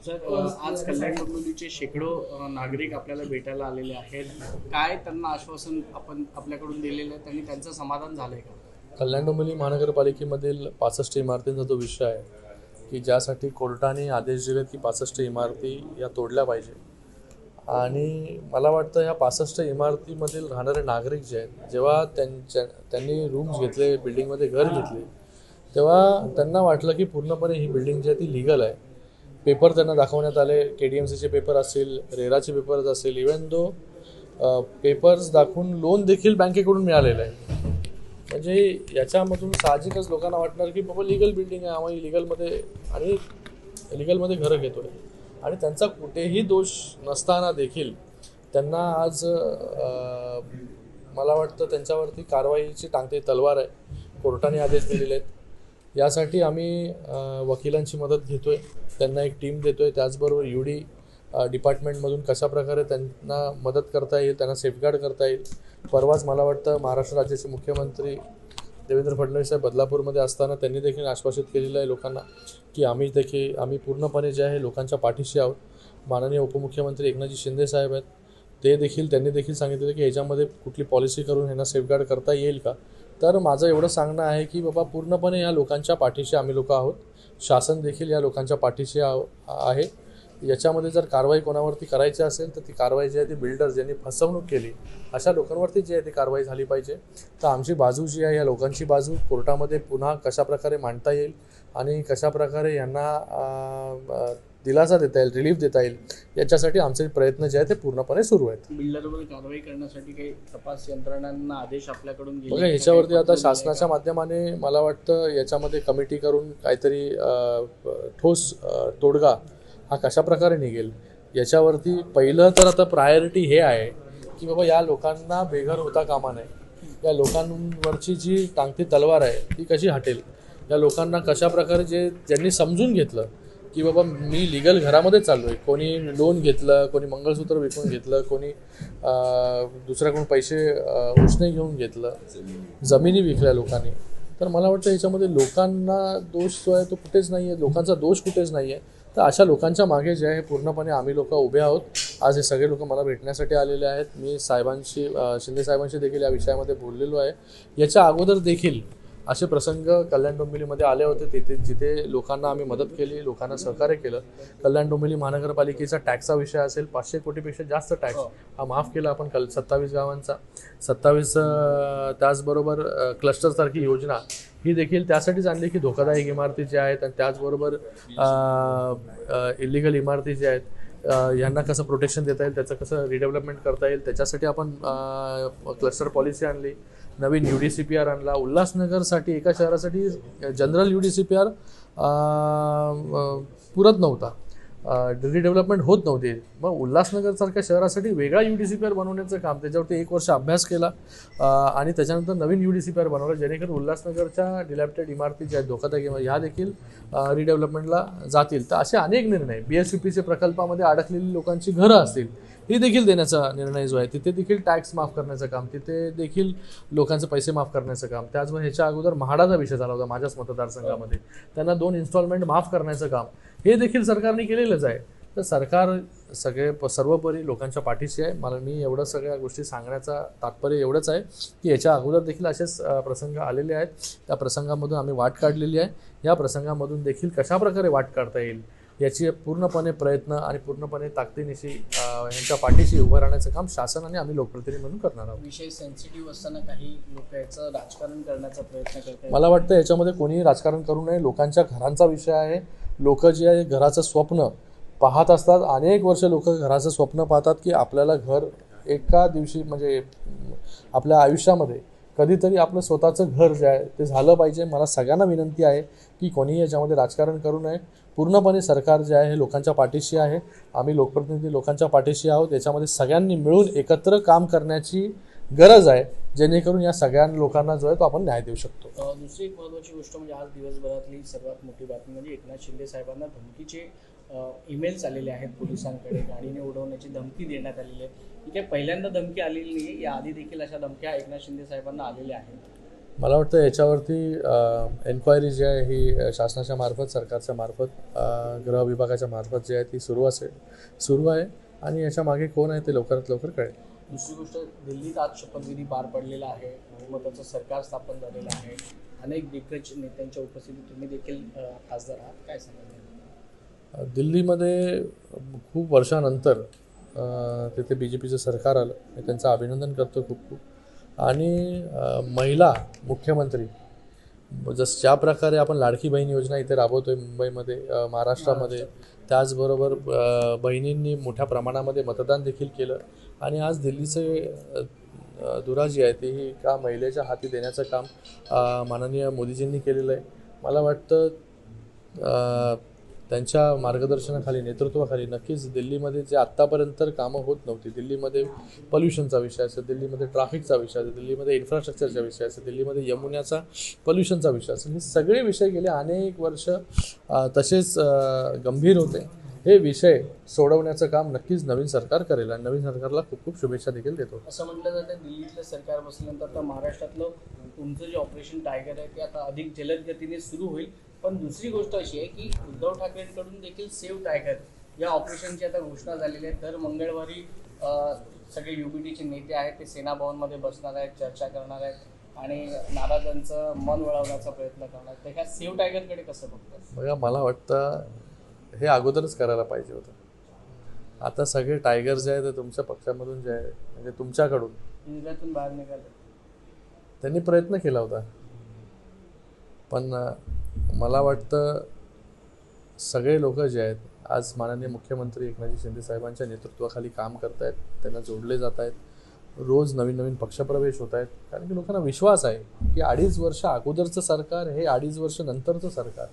Sir, आज कल्याण डोंबिवलीचे शेकडो नागरिक आपल्याला भेटायला आलेले आहेत. काय त्यांना आश्वासन आपण आपल्याकडून दिलेलं आहे, त्यांनी त्यांचं समाधान झालंय का? कल्याण डोंबिवली महानगरपालिकेमधील 65 इमारतींचा जो विषय आहे की ज्यासाठी कोर्टाने आदेश दिलेत की 65 इमारती या तोडल्या पाहिजे. आणि मला वाटतं ह्या 65 इमारतीमधील राहणारे नागरिक जे आहेत, जेव्हा त्यांनी रूम्स घेतले, बिल्डिंगमध्ये घर घेतले, तेव्हा त्यांना वाटलं की पूर्णपणे ही बिल्डिंग जी आहे ती लिगल आहे. पेपर त्यांना दाखवण्यात आले, KDMCचे पेपर असतील, रेराचे पेपर्स असतील, इवन दो पेपर्स दाखवून लोन देखील बँकेकडून मिळालेलं आहे. म्हणजे याच्यामधून साहजिकच लोकांना वाटणार की बाबा लिगल बिल्डिंग आहे, आम्ही लिगलमध्ये घरं घेतो आहे. आणि त्यांचा कुठेही दोष नसताना देखील त्यांना आज मला वाटतं त्यांच्यावरती कारवाईची टांगती तलवार आहे. कोर्टाने आदेश दिलेले आहेत. यासाठी आम्ही वकिलांची मदत घेतो आहे, त्यांना एक टीम देतो आहे. त्याचबरोबर UD डिपार्टमेंटमधून कशाप्रकारे त्यांना मदत करता येईल, त्यांना सेफगार्ड करता येईल. परवाच मला वाटतं महाराष्ट्र राज्याचे मुख्यमंत्री देवेंद्र फडणवीस साहेब बदलापूरमध्ये असताना त्यांनी देखील आश्वासित केलेलं आहे लोकांना की आम्ही पूर्णपणे जे आहे लोकांच्या पाठीशी आहोत. माननीय उपमुख्यमंत्री एकनाथजी शिंदे साहेब आहेत, त्यांनी देखील सांगितलेलं की ह्याच्यामध्ये कुठली पॉलिसी करून ह्यांना सेफगार्ड करता येईल का. तर माझं एवढं सांगणं आहे की बाबा पूर्णपणे या लोकांच्या पाठीशी आम्ही लोक आहोत. शासन देखील या लोकांच्या पाठीशी आहे. याच्यामध्ये जर कारवाई कोणावरती करायची असेल तर ती कारवाई जी आहे ती बिल्डर्स ज्यांनी फसवणूक केली अशा लोकांवरती जी आहे ती कारवाई झाली पाहिजे. तर आमची बाजू जी आहे या लोकांची बाजू कोर्टामध्ये पुन्हा कशाप्रकारे मांडता येईल आणि कशाप्रकारे यांना दिलासा देता येईल, रिलीफ देता येईल, याच्यासाठी आमचे प्रयत्न जे आहेत ते पूर्णपणे सुरू आहेत. बिल्डरवर कारवाई करण्यासाठी काही तपास यंत्रणांना आदेश आपल्याकडून गेले? बघा, ह्याच्यावरती आता शासनाच्या माध्यमाने मला वाटतं याच्यामध्ये कमिटी करून काहीतरी ठोस तोडगा हा कशाप्रकारे निघेल याच्यावरती पहिलं तर आता प्रायोरिटी हे आहे की बाबा या लोकांना बेघर होता कामा नये. या लोकांवरची जी टांगती तलवार आहे ती कशी हटेल. या लोकांना कशाप्रकारे ज्यांनी समजून घेतलं की बाबा मी लिगल घरामध्ये चाललो आहे, कोणी लोन घेतलं, कोणी मंगळसूत्र विकून घेतलं, कोणी दुसऱ्याकडून पैसे उसने घेऊन घेतलं, जमिनी विकल्या लोकांनी. तर मला वाटतं याच्यामध्ये लोकांना दोष जो आहे तो कुठेच नाही आहे, लोकांचा दोष कुठेच नाही आहे. तर अशा लोकांच्या मागे जे आहे पूर्णपणे आम्ही लोक उभे आहोत. आज हे सगळे लोक मला भेटण्यासाठी आलेले आहेत. मी शिंदे साहेबांशी देखील या विषयामध्ये बोललेलो आहे. याच्या अगोदर देखील असे प्रसंग कल्याण डोंबिवलीमध्ये आले होते, जिथे लोकांना आम्ही मदत केली, लोकांना सहकार्य केलं. कल्याण डोंबिवली महानगरपालिकेचा टॅक्सचा विषय असेल, 500 कोटीपेक्षा जास्त टॅक्स हा माफ केला आपण 27 गावांचा. 27 त्याचबरोबर क्लस्टरसारखी योजना ही देखील त्यासाठीच आणली की धोकादायक इमारती ज्या आहेत आणि त्याचबरोबर इलिगल इमारती ज्या आहेत यांना कसं प्रोटेक्शन देता येईल, त्याचं कसं रिडेव्हलपमेंट करता येईल, त्याच्यासाठी आपण क्लस्टर पॉलिसी आणली. नवीन UDCPR आणला. उल्हासनगरसाठी एका शहरासाठी जनरल UDCPR पुरत नव्हता, रिडेव्हलपमेंट होत नव्हती. मग उल्हासनगरसारख्या शहरासाठी वेगळा UDCPR बनवण्याचं काम, त्याच्यावरती 1 वर्ष अभ्यास केला आणि त्याच्यानंतर नवीन UDCPR बनवलं, जेणेकरून उल्हासनगरच्या डिलॅप्टेड इमारती ज्या आहेत धोकादायक ह्या देखील रिडेव्हलपमेंटला जातील. तर असे अनेक निर्णय, BSVPC प्रकल्पामध्ये अडकलेली लोकांची घरं असतील ही देखील देण्याचा निर्णय जो आहे, तिथे देखील टॅक्स माफ करण्याचं काम, तिथे देखील लोकांचे पैसे माफ करण्याचं काम. त्याचबरोबर ह्याच्या अगोदर म्हाडाचा विषय झाला होता माझ्याच मतदारसंघामध्ये, त्यांना 2 इन्स्टॉलमेंट माफ करण्याचं काम हे देखील सरकारने केलेलंच आहे. तर सरकार सर्वोपरी लोकांच्या पाठीशी आहे. मी एवढं सगळ्या गोष्टी सांगण्याचा तात्पर्य एवढंच आहे की याच्या अगोदर देखील असेच प्रसंग आलेले आहेत. त्या प्रसंगामधून आम्ही वाट काढलेली आहे. या प्रसंगामधून देखील कशाप्रकारे वाट काढता येईल याची पूर्णपणे प्रयत्न आणि पूर्णपणे ताकदीनिशी यांच्या पाठीशी उभं राहण्याचं काम शासन आणि आम्ही लोकप्रतिनिधी म्हणून करणार आहोत. विषय सेन्सिटिव्ह असताना काही लोक याचं राजकारण करण्याचा प्रयत्न करतात. मला वाटतं याच्यामध्ये कोणीही राजकारण करू नये. लोकांच्या घरांचा विषय आहे. लोक जे आहे घराचं स्वप्न पाहत असतात. अनेक वर्ष लोक घराचं स्वप्न पाहतात की आपल्याला घर एका दिवशी म्हणजे आपल्या आयुष्यामध्ये कधीतरी आपलं स्वतःचं घर जे आहे ते झालं पाहिजे. मला सगळ्यांना विनंती आहे की कोणीही याच्यामध्ये राजकारण करू नये. पूर्णपणे सरकार जे आहे हे लोकांच्या पाठीशी आहे. आम्ही लोकप्रतिनिधी लोकांच्या पाठीशी आहोत. याच्यामध्ये सगळ्यांनी मिळून एकत्र काम करण्याची गरज आहे, जेणेकरून या सगळ्या लोकांना जो आहे तो आपण न्याय देऊ शकतो. दुसरी एक महत्त्वाची गोष्ट म्हणजे आज दिवसभरातली सर्वात मोठी बातमी म्हणजे एकनाथ शिंदे साहेबांना धमकीचे ईमेल्स आलेले आहेत पोलिसांकडे, गाडीने उडवण्याची धमकी देण्यात आलेली आहे. ही काही पहिल्यांदा धमकी आलेली नाही, या आधी देखील अशा धमक्या एकनाथ शिंदे साहेबांना आलेल्या आहेत. मला वाटतं याच्यावरती एन्क्वायरी जी आहे ही शासनाच्या मार्फत, सरकारच्या मार्फत, गृह विभागाच्या मार्फत जी आहे ती सुरू आहे आणि याच्या मागे कोण आहे ते लवकरात लवकर कळेल. दुसरी गोष्ट, दिल्लीत आज शपथविधी पार पडलेला आहे, बहुमताचं सरकार स्थापन झालेलं आहे, अनेक दिग्गज नेत्यांच्या उपस्थितीत तुम्ही देखील खासदार आहात, काय सांगाल? दिल्लीमध्ये खूप वर्षानंतर तिथे BJPचं सरकार आलं, मी त्यांचं अभिनंदन करतो खूप खूप. आणि महिला मुख्यमंत्री ज्या प्रकारे आपण लाडकी बहीण योजना इथे राबवतोय मुंबईमध्ये, महाराष्ट्रामध्ये, त्याचबरोबर बहिणींनी मोठ्या प्रमाणामध्ये मतदान देखील केलं आणि आज दिल्लीचे दुराजी आहे ती ही का महिलेच्या हाती देण्याचं काम माननीय मोदीजींनी केलेलं आहे. मला वाटतं त्यांच्या मार्गदर्शनाखाली, नेतृत्वाखाली नक्कीच दिल्लीमध्ये जे आत्तापर्यंत कामं होत नव्हती, दिल्लीमध्ये पॉल्युशनचा विषय असेल, दिल्लीमध्ये ट्रॅफिकचा विषय असेल, दिल्लीमध्ये इन्फ्रास्ट्रक्चरचा विषय असेल, दिल्लीमध्ये यमुनाचा पॉल्युशनचा विषय असेल, हे सगळे विषय गेले अनेक वर्ष तसेच गंभीर होते. हे विषय सोडवण्याचं काम नक्कीच नवीन सरकार करेल आणि नवीन सरकारला खूप खूप शुभेच्छा देखील देतो. असं म्हटलं जातं दिल्लीतलं सरकार बसल्यानंतर आता महाराष्ट्रातलं तुमचं जे ऑपरेशन टायगर आहे ते आता अधिक जलद गतीने सुरू होईल. पण दुसरी गोष्ट अशी आहे की उद्धव ठाकरेंकडून देखील सेव्ह टायगर या ऑपरेशनची आता घोषणा झालेली आहे. दर मंगळवारी सगळे UBTचे नेते आहेत ते सेना भवनमध्ये बसणार आहेत, चर्चा करणार आहेत आणि नाराजांचं मन वळवण्याचा प्रयत्न करणार आहेत. तर ह्या सेव्ह टायगरकडे कसं बघतात? बघा, मला वाटतं हे अगोदरच करायला पाहिजे होतं. आता सगळे टायगर जे आहे ते तुमच्या पक्षामधून जे आहे, म्हणजे तुमच्याकडून पिंजऱ्यातून बाहेर निघाले. त्यांनी प्रयत्न केला होता, पण मला वाटतं सगळे लोक जे आहेत आज माननीय मुख्यमंत्री एकनाथजी शिंदे साहेबांच्या नेतृत्वाखाली काम करत आहेत, त्यांना जोडले जात आहेत, रोज नवीन नवीन पक्षप्रवेश होत आहेत. कारण की लोकांना विश्वास आहे की 2.5 वर्ष अगोदरचं सरकार हे 2.5 वर्ष नंतरचं सरकार